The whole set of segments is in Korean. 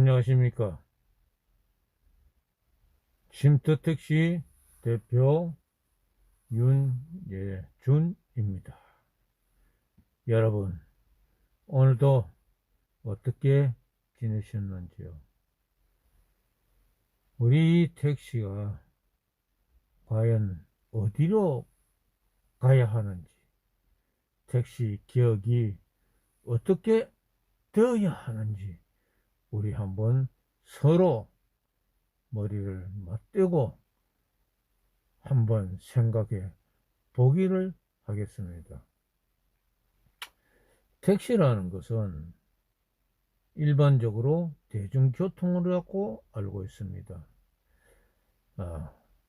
안녕하십니까. 쉼터택시 대표 윤예준입니다. 여러분, 오늘도 어떻게 지내셨는지요? 우리 택시가 과연 어디로 가야 하는지, 택시 기억이 어떻게 되어야 하는지, 우리 한번 서로 머리를 맞대고 한번 생각해 보기를 하겠습니다. 택시라는 것은 일반적으로 대중교통을 갖고 알고 있습니다.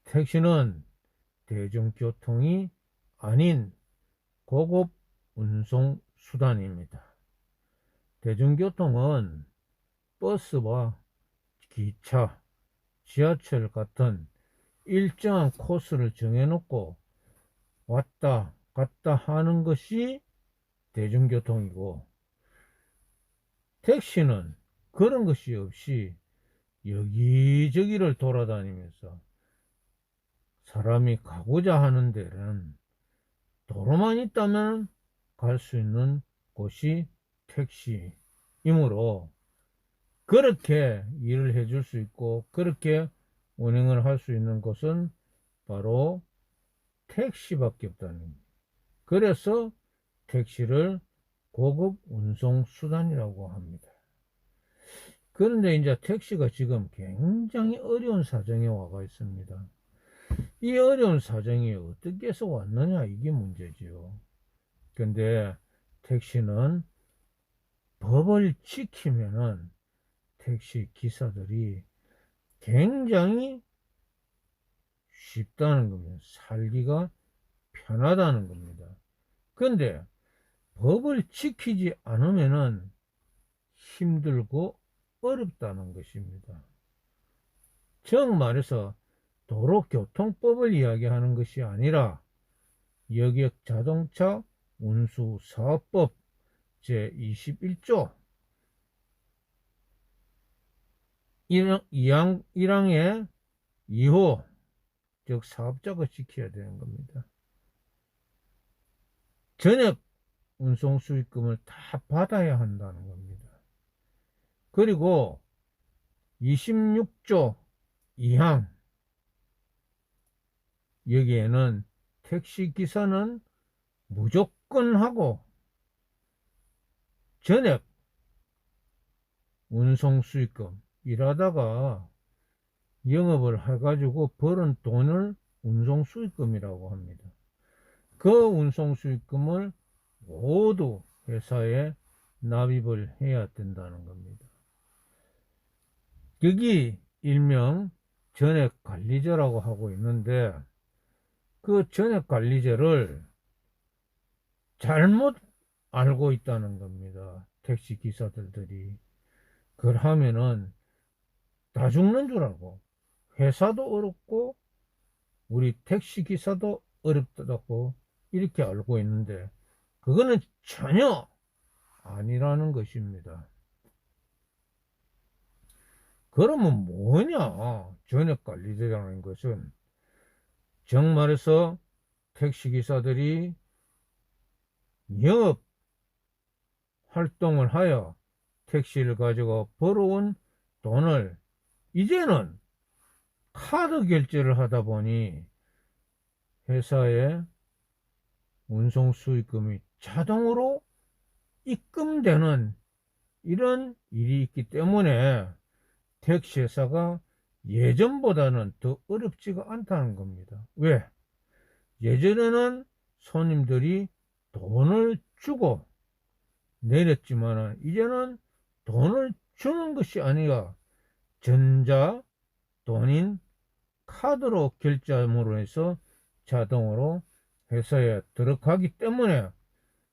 택시는 대중교통이 아닌 고급 운송수단입니다. 대중교통은 버스와 기차, 지하철 같은 일정한 코스를 정해놓고 왔다 갔다 하는 것이 대중교통이고, 택시는 그런 것이 없이 여기저기를 돌아다니면서 사람이 가고자 하는 데는 도로만 있다면 갈 수 있는 곳이 택시이므로, 그렇게 일을 해줄 수 있고 그렇게 운행을 할 수 있는 곳은 바로 택시밖에 없다는 겁니다. 그래서 택시를 고급 운송 수단이라고 합니다. 그런데 이제 택시가 지금 굉장히 어려운 사정에 와가 있습니다. 이 어려운 사정이 어떻게 해서 왔느냐, 이게 문제지요. 근데 택시는 법을 지키면은 택시 기사들이 굉장히 쉽다는 겁니다. 살기가 편하다는 겁니다. 근데 법을 지키지 않으면은 힘들고 어렵다는 것입니다. 정 말해서 도로교통법을 이야기하는 것이 아니라 여객자동차 운수사업법 제21조 1항의 2호, 즉 사업자가 지켜야 되는 겁니다. 전액 운송 수익금을 다 받아야 한다는 겁니다. 그리고 26조 2항, 여기에는 택시기사는 무조건 하고 전액 운송 수익금, 일하다가 영업을 해가지고 벌은 돈을 운송 수익금이라고 합니다. 그 운송 수익금을 모두 회사에 납입을 해야 된다는 겁니다. 여기 일명 전액관리제라고 하고 있는데, 그 전액관리제를 잘못 알고 있다는 겁니다. 택시 기사들이. 그걸 하면은 다 죽는 줄 알고 회사도 어렵고 우리 택시 기사도 어렵다고 이렇게 알고 있는데, 그거는 전혀 아니라는 것입니다. 그러면 뭐냐? 전액관리제라는 것은 정말해서 택시기사들이 영업 활동을 하여 택시를 가지고 벌어온 돈을 이제는 카드 결제를 하다 보니 회사에 운송 수익금이 자동으로 입금되는 이런 일이 있기 때문에 택시회사가 예전보다는 더 어렵지가 않다는 겁니다. 왜? 예전에는 손님들이 돈을 주고 내렸지만 이제는 돈을 주는 것이 아니라 전자 돈인 카드로 결제함으로 해서 자동으로 회사에 들어가기 때문에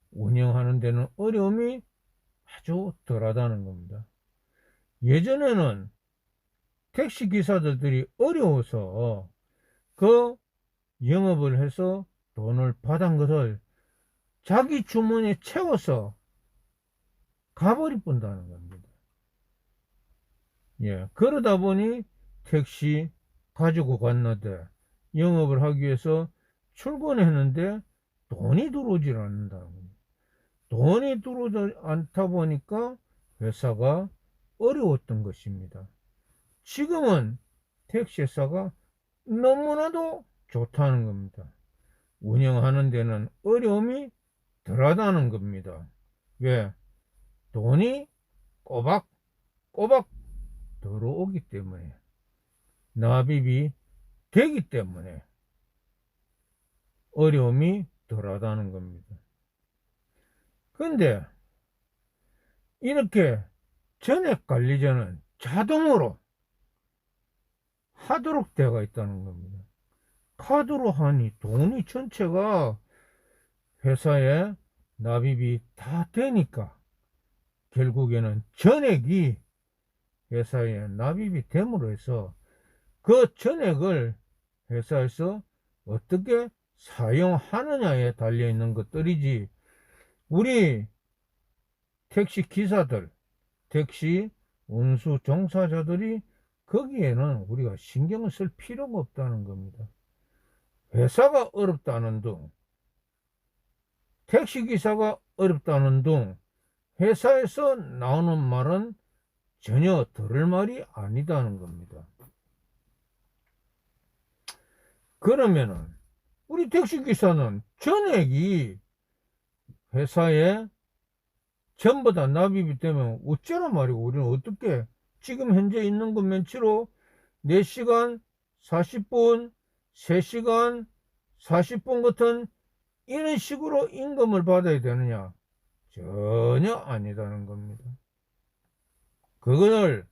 운영하는 데는 어려움이 아주 덜하다는 겁니다. 예전에는 택시 기사들이 어려워서 그 영업을 해서 돈을 받은 것을 자기 주머니에 채워서 가버리 뿐다는 겁니다. 예, 그러다 보니 택시 가지고 갔는데 영업을 하기 위해서 출근했는데 돈이 들어오질 않는다는 겁니다. 돈이 들어오지 않다 보니까 회사가 어려웠던 것입니다. 지금은 택시회사가 너무나도 좋다는 겁니다. 운영하는 데는 어려움이 덜하다는 겁니다. 왜? 돈이 꼬박꼬박 들어오기 때문에, 납입이 되기 때문에 어려움이 덜하다는 겁니다. 근데 이렇게 전액 관리자는 자동으로 하도록 되어 있다는 겁니다. 카드로 하니 돈이 전체가 회사에 납입이 다 되니까 결국에는 전액이 회사에 납입이 됨으로 해서 그 전액을 회사에서 어떻게 사용하느냐에 달려 있는 것들이지, 우리 택시 기사들, 택시 운수 종사자들이 거기에는 우리가 신경을 쓸 필요가 없다는 겁니다. 회사가 어렵다는 둥, 택시기사가 어렵다는 둥, 회사에서 나오는 말은 전혀 들을 말이 아니다는 겁니다. 그러면은 우리 택시기사는 전액이 회사에 전부 다 납입이 되면 어쩌란 말이고, 우리는 어떻게 지금 현재 있는 것 맨치로 4시간 40분, 3시간 40분 같은 이런 식으로 임금을 받아야 되느냐? 전혀 아니다는 겁니다. 그것을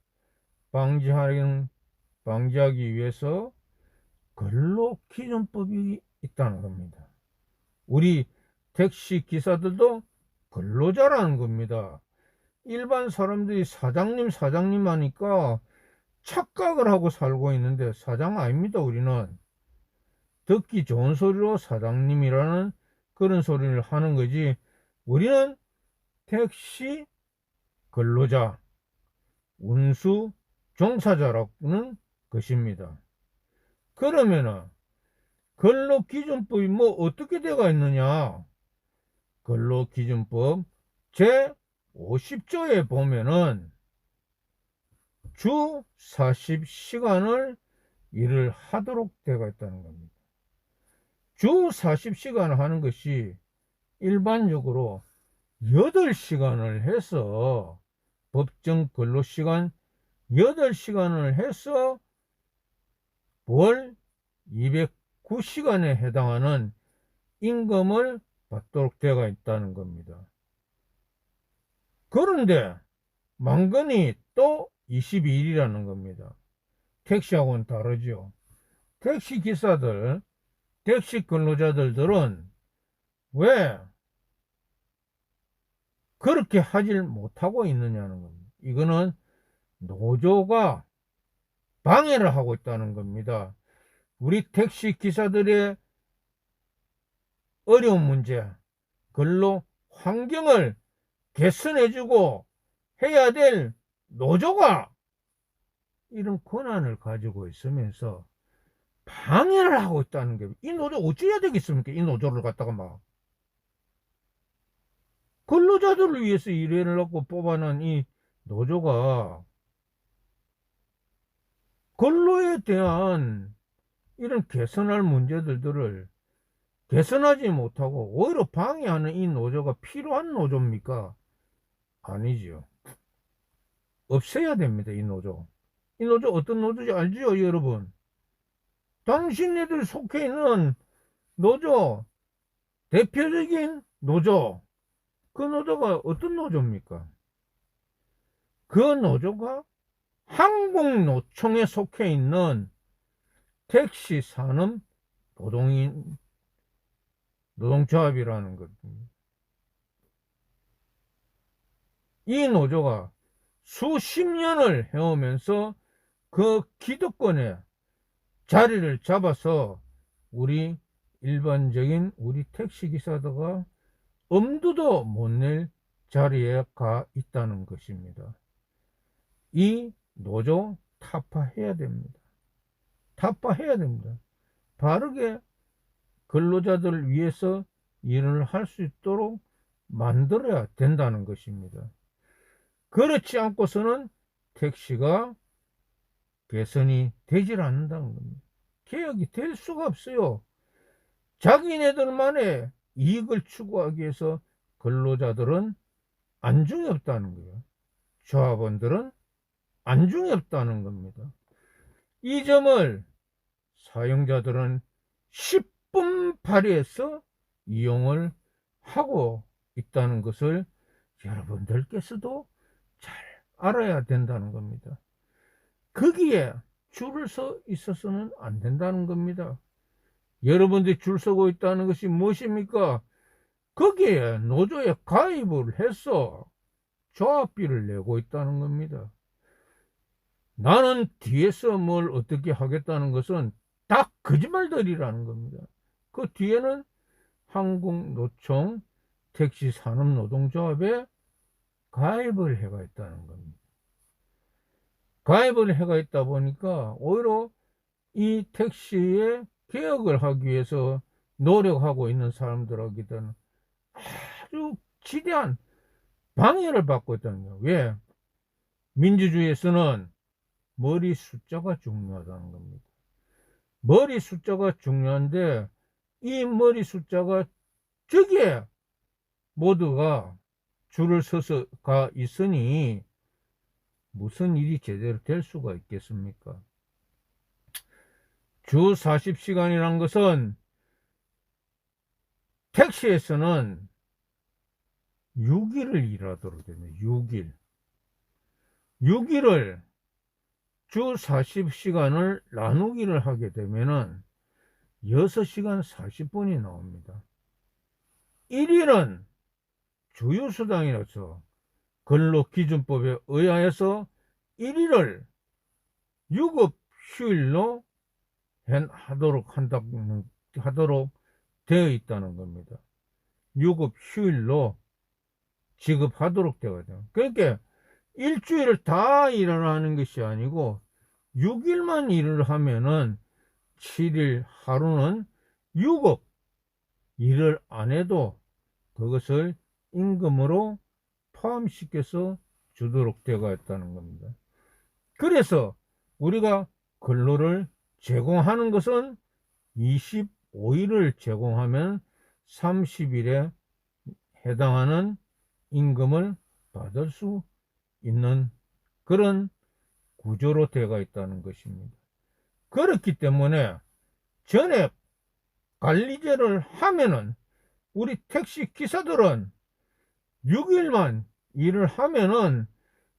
방지하기 위해서 근로기준법이 있다는 겁니다. 우리 택시 기사들도 근로자라는 겁니다. 일반 사람들이 사장님 하니까 착각을 하고 살고 있는데 사장 아닙니다. 우리는 듣기 좋은 소리로 사장님이라는 그런 소리를 하는 거지, 우리는 택시 근로자, 운수 종사자라는 것입니다. 그러면은 근로기준법이 뭐 어떻게 되어 있느냐? 근로기준법 제 50조에 보면은 주 40시간을 일을 하도록 되어 있다는 겁니다. 주 40시간을 하는 것이 일반적으로 8시간을 해서, 법정 근로시간 8시간을 해서 월 209시간에 해당하는 임금을 받도록 되어 있다는 겁니다. 그런데 만건이 또 22일이라는 겁니다. 택시하고는 다르죠. 택시 기사들, 택시 근로자들은 왜 그렇게 하질 못하고 있느냐는 겁니다. 이거는 노조가 방해를 하고 있다는 겁니다. 우리 택시 기사들의 어려운 문제, 근로 환경을 개선해주고 해야 될 노조가 이런 권한을 가지고 있으면서 방해를 하고 있다는 게, 이 노조 어찌해야 되겠습니까? 이 노조를 갖다가 막 근로자들을 위해서 일해놓고 뽑아낸 이 노조가 근로에 대한 이런 개선할 문제들을 개선하지 못하고 오히려 방해하는 이 노조가 필요한 노조입니까? 아니지요. 없애야 됩니다. 이 노조. 이 노조 어떤 노조인지 알지요, 여러분? 당신네들 속해 있는 노조, 대표적인 노조, 그 노조가 어떤 노조입니까? 그 노조가 항공노총에 속해 있는 택시 산업 노동조합이라는 것입니다. 이 노조가 수십 년을 해오면서 그 기득권에 자리를 잡아서 우리 일반적인 우리 택시기사들과 엄두도 못 낼 자리에 가 있다는 것입니다. 이 노조 타파해야 됩니다. 타파해야 됩니다. 바르게 근로자들을 위해서 일을 할 수 있도록 만들어야 된다는 것입니다. 그렇지 않고서는 택시가 개선이 되질 않는다는 겁니다. 개혁이 될 수가 없어요. 자기네들만의 이익을 추구하기 위해서 근로자들은 안중이 없다는 거예요. 조합원들은 안중이 없다는 겁니다. 이 점을 사용자들은 10분 발휘해서 이용을 하고 있다는 것을 여러분들께서도 잘 알아야 된다는 겁니다. 거기에 줄을 서 있어서는 안 된다는 겁니다. 여러분들이 줄 서고 있다는 것이 무엇입니까? 거기에 노조에 가입을 해서 조합비를 내고 있다는 겁니다. 나는 뒤에서 뭘 어떻게 하겠다는 것은 다 거짓말들이라는 겁니다. 그 뒤에는 한국노총 택시산업노동조합에 가입을 해가 있다는 겁니다. 가입을 해가 있다 보니까 오히려 이 택시의 개혁을 하기 위해서 노력하고 있는 사람들에게는 아주 지대한 방해를 받고 있다는 거예요. 왜? 민주주의에서는 머리 숫자가 중요하다는 겁니다. 머리 숫자가 중요한데 이 머리 숫자가 저기에 모두가 줄을 서서 가 있으니 무슨 일이 제대로 될 수가 있겠습니까? 주 40시간이란 것은 택시에서는 6일을 일하도록 됩니다. 6일. 6일을 주 40시간을 나누기를 하게 되면은 6시간 40분이 나옵니다. 1일은 주휴수당이라서 근로기준법에 의하여서 1일을 유급 휴일로 하도록 되어 있다는 겁니다. 유급 휴일로 지급하도록 되어 있다. 그러니까 일주일을 다 일을 하는 것이 아니고 6일만 일을 하면은 7일 하루는 유급 일을 안 해도 그것을 임금으로 포함시켜서 주도록 되어 있다는 겁니다. 그래서 우리가 근로를 제공하는 것은 25일을 제공하면 30일에 해당하는 임금을 받을 수 있는 그런 구조로 되어 있다는 것입니다. 그렇기 때문에 전액 관리제를 하면은 우리 택시 기사들은 6일만 일을 하면은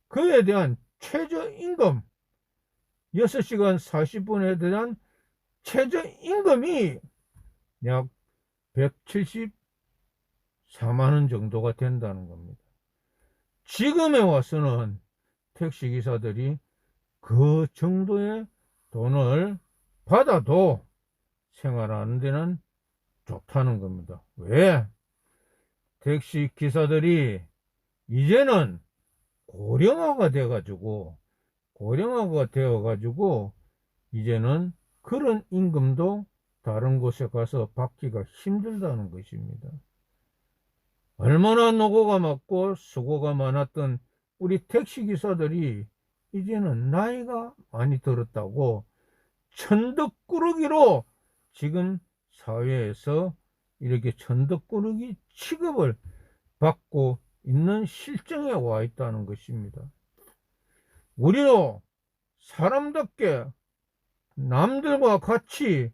그에 대한 최저임금 6시간 40분에 대한 최저임금이 약 174만원 정도가 된다는 겁니다. 지금에 와서는 택시기사들이 그 정도의 돈을 받아도 생활하는 데는 좋다는 겁니다. 왜? 택시기사들이 이제는 고령화가 되어가지고 이제는 그런 임금도 다른 곳에 가서 받기가 힘들다는 것입니다. 얼마나 노고가 많고 수고가 많았던 우리 택시기사들이 이제는 나이가 많이 들었다고 천덕꾸러기로 지금 사회에서 이렇게 천덕꾸러기 취급을 받고 있는 실정에 와 있다는 것입니다. 우리도 사람답게 남들과 같이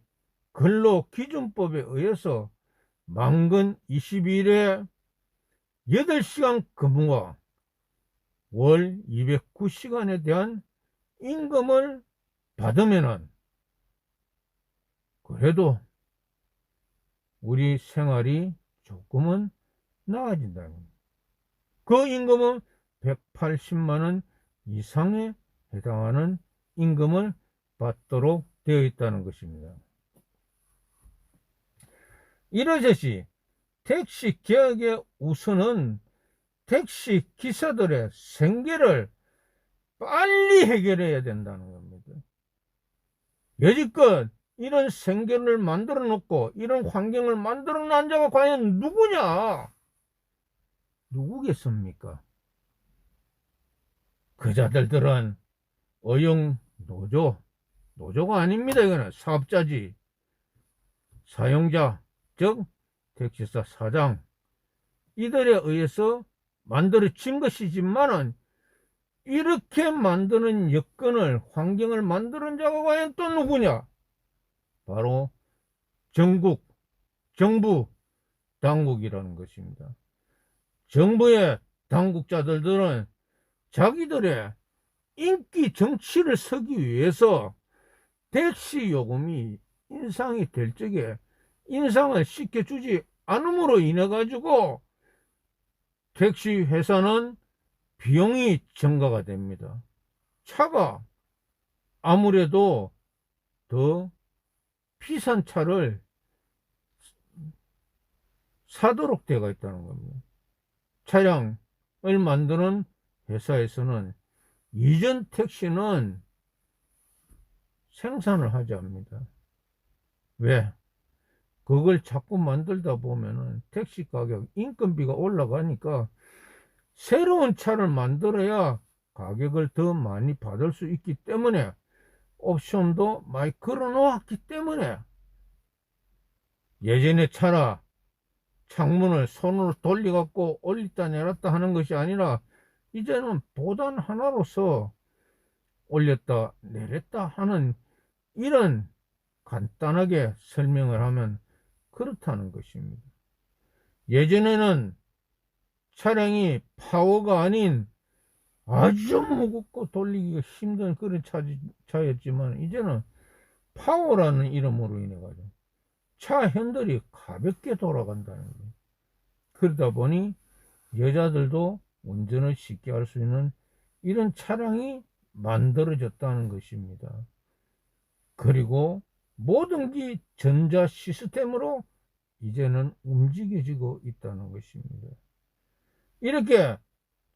근로기준법에 의해서 만근 22일에 8시간 근무와 월 209시간에 대한 임금을 받으면은 그래도 우리 생활이 조금은 나아진다는 겁니다. 그 임금은 180만원 이상에 해당하는 임금을 받도록 되어 있다는 것입니다. 이러듯이 택시 개혁의 우선은 택시 기사들의 생계를 빨리 해결해야 된다는 겁니다. 여지껏 이런 생계를 만들어 놓고 이런 환경을 만들어 놓은 자가 과연 누구냐? 누구겠습니까? 그 자들들은 어용 노조가 아닙니다. 이거는 사업자지. 사용자, 즉 택시사 사장, 이들에 의해서 만들어진 것이지만은 이렇게 만드는 여건을, 환경을 만드는 자가 과연 또 누구냐? 바로 정부 당국이라는 것입니다. 정부의 당국자들은 자기들의 인기 정치를 서기 위해서 택시 요금이 인상이 될 적에 인상을 시켜주지 않음으로 인해 가지고 택시 회사는 비용이 증가가 됩니다. 차가 아무래도 더 비싼 차를 사도록 되어 있다는 겁니다. 차량을 만드는 회사에서는 이전 택시는 생산을 하지 않습니다. 왜? 그걸 자꾸 만들다 보면은 택시 가격, 인건비가 올라가니까 새로운 차를 만들어야 가격을 더 많이 받을 수 있기 때문에 옵션도 많이 걸어 놓았기 때문에 예전에 차라 창문을 손으로 돌려갖고 올렸다 내렸다 하는 것이 아니라 이제는 보단 하나로서 올렸다 내렸다 하는 이런 간단하게 설명을 하면 그렇다는 것입니다. 예전에는 차량이 파워가 아닌 아주 무겁고 돌리기가 힘든 그런 차였지만 이제는 파워라는 이름으로 인해 가지고 차 핸들이 가볍게 돌아간다는 거예요. 그러다 보니 여자들도 운전을 쉽게 할 수 있는 이런 차량이 만들어졌다는 것입니다. 그리고 모든 게 전자 시스템으로 이제는 움직여지고 있다는 것입니다. 이렇게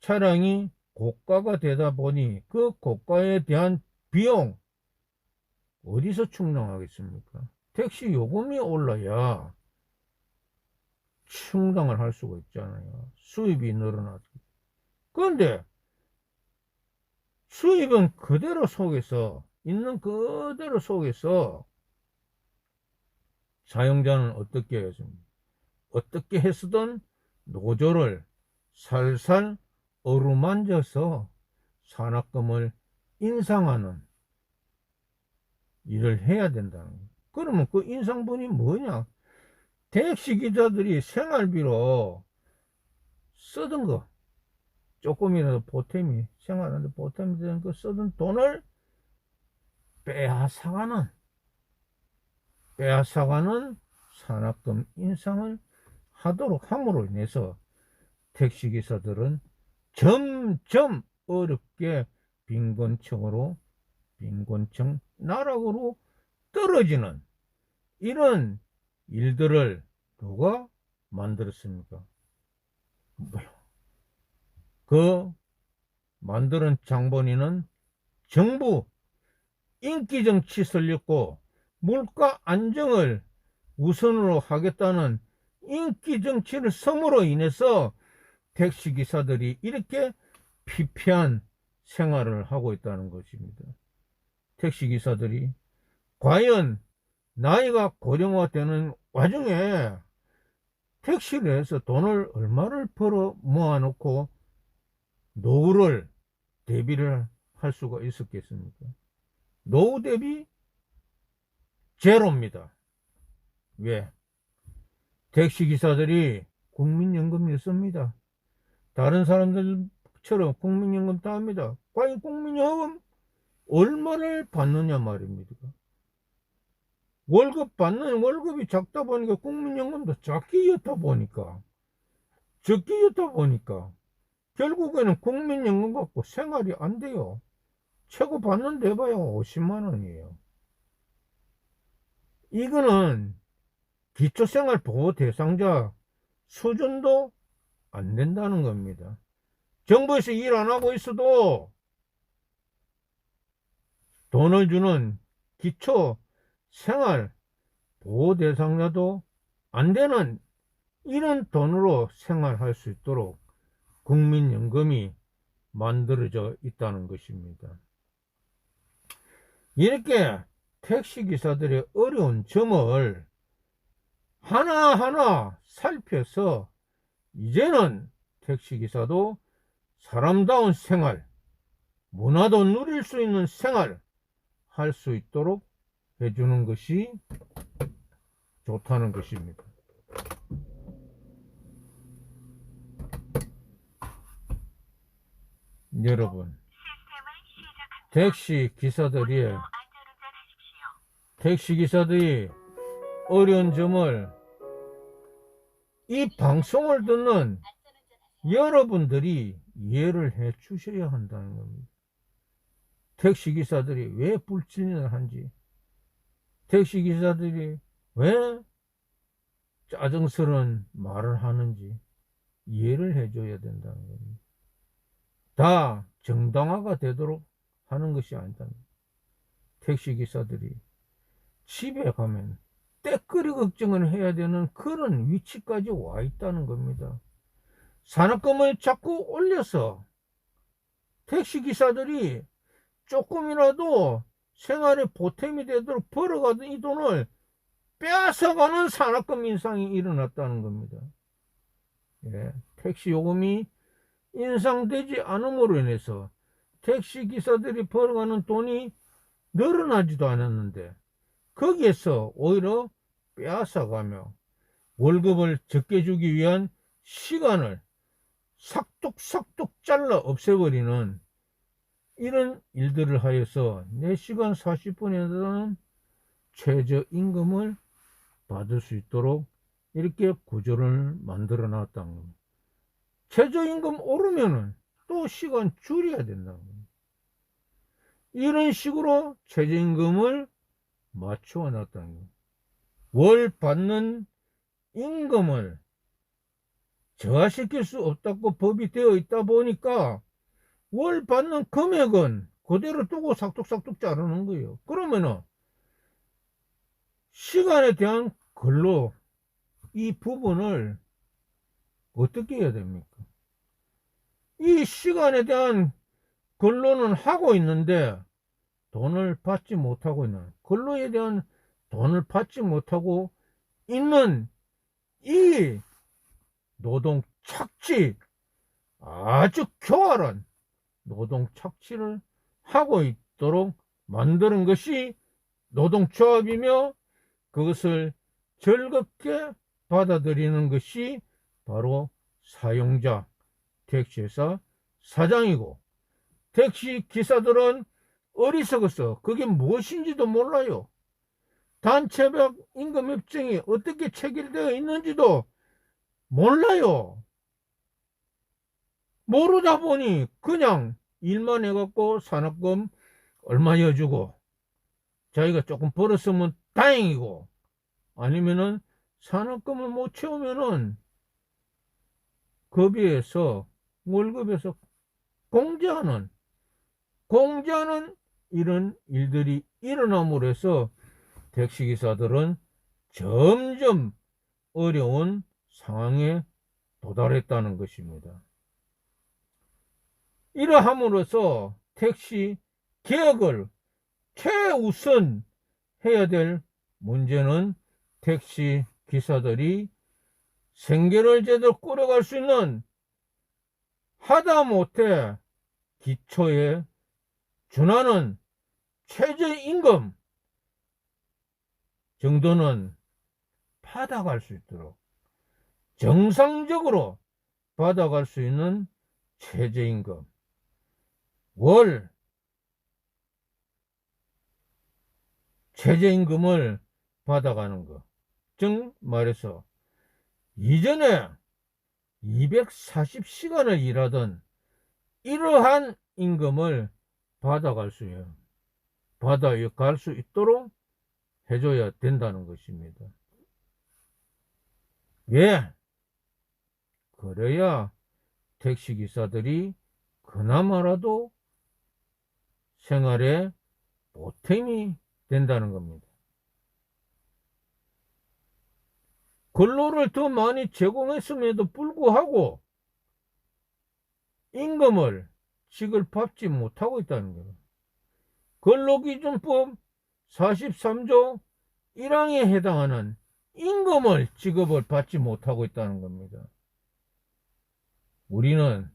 차량이 고가가 되다 보니 그 고가에 대한 비용 어디서 충당하겠습니까? 택시 요금이 올라야 충당을 할 수가 있잖아요. 수입이 늘어나죠. 그런데 수입은 그대로 속에서 있는 그대로 속에서 사용자는 어떻게 했습니까? 어떻게 했든 노조를 살살 어루만져서 산악금을 인상하는 일을 해야 된다는 거예요. 그러면 그 인상분이 뭐냐? 택시기사들이 생활비로 쓰던 거, 조금이라도 보탬이, 생활하는데 보탬이 되는 그 쓰던 돈을 빼앗아가는 산악금 인상을 하도록 함으로 인해서 택시기사들은 점점 어렵게 빈곤층 나락으로 떨어지는 이런 일들을 누가 만들었습니까? 그 만드는 장본인은 정부 인기정치 설렸고 물가 안정을 우선으로 하겠다는 인기정치를 섬으로 인해서 택시기사들이 이렇게 피폐한 생활을 하고 있다는 것입니다. 택시기사들이 과연 나이가 고령화되는 와중에 택시를 해서 돈을 얼마를 벌어 모아놓고 노후를 대비를 할 수가 있었겠습니까? 노후 대비 제로입니다. 왜? 택시기사들이 국민연금을 씁니다. 다른 사람들처럼 국민연금 다 합니다. 과연 국민연금 얼마를 받느냐 말입니다. 월급이 작다 보니까 국민연금도 적게 였다 보니까 결국에는 국민연금 갖고 생활이 안 돼요. 최고 받는 데 봐야 50만 원이에요. 이거는 기초생활보호 대상자 수준도 안 된다는 겁니다. 정부에서 일 안 하고 있어도 돈을 주는 기초 생활 보호 대상자도 안 되는 이런 돈으로 생활할 수 있도록 국민연금이 만들어져 있다는 것입니다. 이렇게 택시기사들의 어려운 점을 하나하나 살펴서 이제는 택시기사도 사람다운 생활, 문화도 누릴 수 있는 생활 할 수 있도록 해주는 것이 좋다는 것입니다. 여러분, 택시기사들이 어려운 점을 이 방송을 듣는 여러분들이 이해를 해 주셔야 한다는 겁니다. 택시기사들이 왜 불친을 한지, 택시기사들이 왜 짜증스러운 말을 하는지 이해를 해줘야 된다는 겁니다. 다 정당화가 되도록 하는 것이 아니다. 택시기사들이 집에 가면 때거리 걱정을 해야 되는 그런 위치까지 와 있다는 겁니다. 산업금을 자꾸 올려서 택시기사들이 조금이라도 생활에 보탬이 되도록 벌어가던 이 돈을 빼앗아가는 산업금 인상이 일어났다는 겁니다. 예, 택시 요금이 인상되지 않음으로 인해서 택시기사들이 벌어가는 돈이 늘어나지도 않았는데 거기에서 오히려 빼앗아가며 월급을 적게 주기 위한 시간을 삭둑삭둑 잘라 없애버리는 이런 일들을 하여서 4시간 40분에 해당하는 최저임금을 받을 수 있도록 이렇게 구조를 만들어 놨다는 겁니다. 최저임금 오르면은 또 시간 줄여야 된다는 겁니다. 이런 식으로 최저임금을 맞추어 놨다는 겁니다. 월 받는 임금을 저하시킬 수 없다고 법이 되어 있다 보니까 월 받는 금액은 그대로 두고 삭둑삭둑 자르는 거예요. 그러면은 시간에 대한 근로 이 부분을 어떻게 해야 됩니까? 이 시간에 대한 근로는 하고 있는데 돈을 받지 못하고 있는, 근로에 대한 돈을 받지 못하고 있는 이 노동 착취, 아주 교활한 노동 착취를 하고 있도록 만드는 것이 노동조합이며 그것을 즐겁게 받아들이는 것이 바로 사용자, 택시회사 사장이고, 택시 기사들은 어리석어서 그게 무엇인지도 몰라요. 단체별 임금협정이 어떻게 체결되어 있는지도 몰라요. 모르다 보니 그냥 일만 해갖고 산업금 얼마 여주고 자기가 조금 벌었으면 다행이고, 아니면은 산업금을 못 채우면은 거기에서 월급에서 공제하는 이런 일들이 일어남으로 해서 택시기사들은 점점 어려운 상황에 도달했다는 것입니다. 이러함으로써 택시 개혁을 최우선 해야 될 문제는 택시 기사들이 생계를 제대로 꾸려갈 수 있는 하다못해 기초에 준하는 최저임금 정도는 받아갈 수 있도록, 정상적으로 받아갈 수 있는 최저임금, 월 최저임금을 받아가는 것. 즉 말해서 이전에 240시간을 일하던 이러한 임금을 받아갈 수 있도록 해줘야 된다는 것입니다. 왜? 그래야 택시기사들이 그나마라도 생활에 보탬이 된다는 겁니다. 근로를 더 많이 제공했음에도 불구하고 임금을 지급받지 못하고 있다는 거예요. 근로기준법 43조 1항에 해당하는 임금을 지급을 받지 못하고 있다는 겁니다. 우리는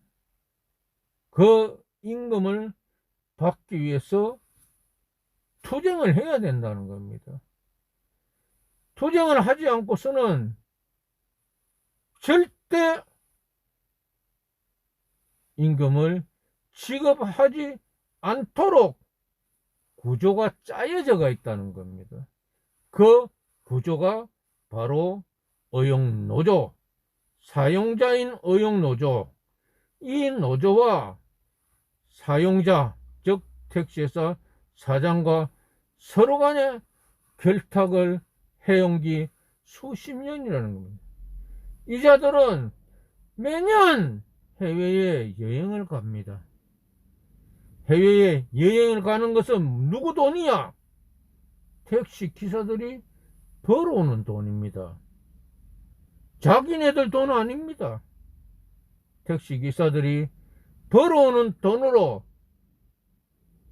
그 임금을 받기 위해서 투쟁을 해야 된다는 겁니다. 투쟁을 하지 않고서는 절대 임금을 지급하지 않도록 구조가 짜여져 있다는 겁니다. 그 구조가 바로 의용노조, 사용자인 의용노조, 이 노조와 사용자, 즉 택시회사 사장과 서로 간에 결탁을 해온 지 수십 년이라는 겁니다. 이 자들은 매년 해외에 여행을 갑니다. 해외에 여행을 가는 것은 누구 돈이야? 택시 기사들이 벌어오는 돈입니다. 자기네들 돈 아닙니다. 택시 기사들이 벌어오는 돈으로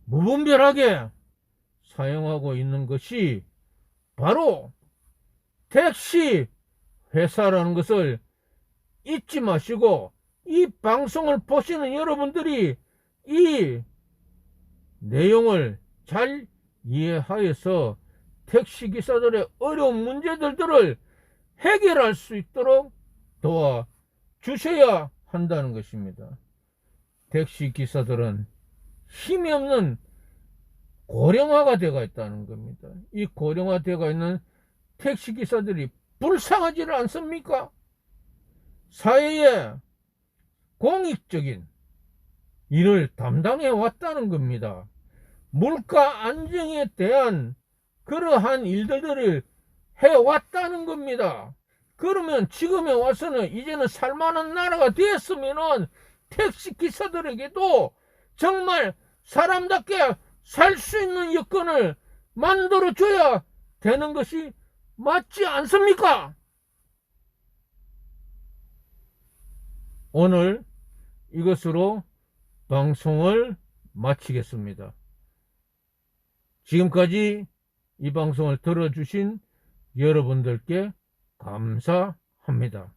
무분별하게 사용하고 있는 것이 바로 택시 회사라는 것을 잊지 마시고, 이 방송을 보시는 여러분들이 이 내용을 잘 이해하여서 택시기사들의 어려운 문제들을 해결할 수 있도록 도와주셔야 한다는 것입니다. 택시기사들은 힘이 없는 고령화가 되어 있다는 겁니다. 이 고령화되어 있는 택시기사들이 불쌍하지를 않습니까? 사회에 공익적인 일을 담당해 왔다는 겁니다. 물가 안정에 대한 그러한 일들을 해왔다는 겁니다. 그러면 지금에 와서는 이제는 살만한 나라가 되었으면은 택시기사들에게도 정말 사람답게 살 수 있는 여건을 만들어줘야 되는 것이 맞지 않습니까? 오늘 이것으로 방송을 마치겠습니다. 지금까지 이 방송을 들어주신 여러분들께 감사합니다.